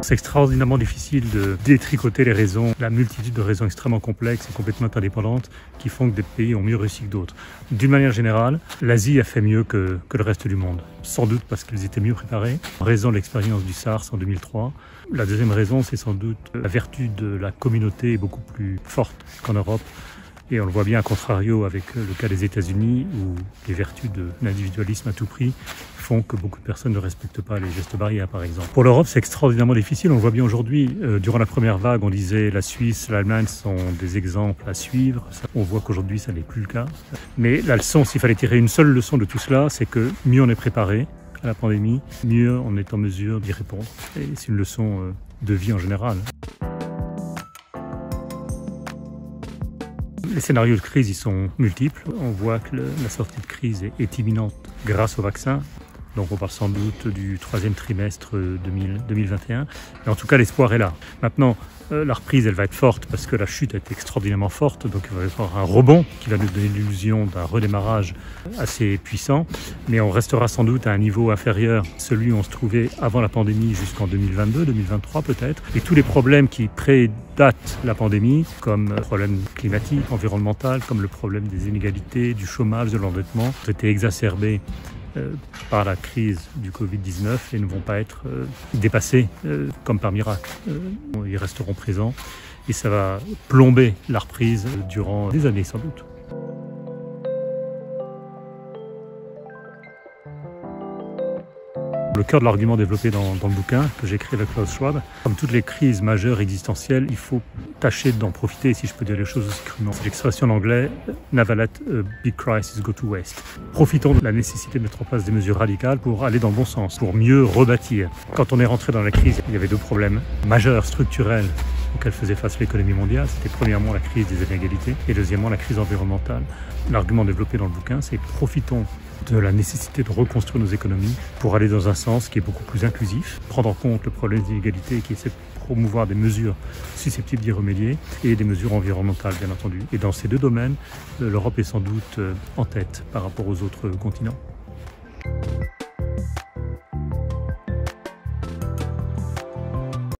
C'est extraordinairement difficile de détricoter les raisons, la multitude de raisons extrêmement complexes et complètement indépendantes qui font que des pays ont mieux réussi que d'autres. D'une manière générale, l'Asie a fait mieux que le reste du monde. Sans doute parce qu'ils étaient mieux préparés, en raison de l'expérience du SARS en 2003. La deuxième raison, c'est sans doute la vertu de la communauté est beaucoup plus forte qu'en Europe. Et on le voit bien, à contrario, avec le cas des États-Unis, où les vertus de l'individualisme à tout prix font que beaucoup de personnes ne respectent pas les gestes barrières, par exemple. Pour l'Europe, c'est extraordinairement difficile. On le voit bien aujourd'hui. Durant la première vague, on disait la Suisse, l'Allemagne sont des exemples à suivre. On voit qu'aujourd'hui, ça n'est plus le cas. Mais la leçon, s'il fallait tirer une seule leçon de tout cela, c'est que mieux on est préparé à la pandémie, mieux on est en mesure d'y répondre. Et c'est une leçon de vie en général. Les scénarios de crise, ils sont multiples. On voit que la sortie de crise est imminente grâce au vaccin. Donc on parle sans doute du troisième trimestre 2021. Mais en tout cas, l'espoir est là. Maintenant, la reprise, elle va être forte parce que la chute a été extraordinairement forte. Donc il va y avoir un rebond qui va nous donner l'illusion d'un redémarrage assez puissant. Mais on restera sans doute à un niveau inférieur à celui où on se trouvait avant la pandémie jusqu'en 2022, 2023 peut-être. Et tous les problèmes qui prédatent la pandémie, comme le problème climatique, environnemental, comme le problème des inégalités, du chômage, de l'endettement, ont été exacerbés par la crise du Covid-19 et ne vont pas être dépassés comme par miracle. Ils resteront présents et ça va plomber la reprise durant des années sans doute. Le cœur de l'argument développé dans le bouquin que j'ai écrit avec Klaus Schwab, comme toutes les crises majeures existentielles, il faut tâcher d'en profiter, si je peux dire les choses aussi crûment. C'est l'expression en anglais « Never let a big crisis go to waste ». Profitons de la nécessité de mettre en place des mesures radicales pour aller dans le bon sens, pour mieux rebâtir. Quand on est rentré dans la crise, il y avait deux problèmes majeurs, structurels, auxquels faisait face l'économie mondiale. C'était premièrement la crise des inégalités et deuxièmement la crise environnementale. L'argument développé dans le bouquin, c'est profitons de la nécessité de reconstruire nos économies pour aller dans un sens qui est beaucoup plus inclusif, prendre en compte le problème des inégalités qui essaie de promouvoir des mesures susceptibles d'y remédier et des mesures environnementales bien entendu. Et dans ces deux domaines, l'Europe est sans doute en tête par rapport aux autres continents.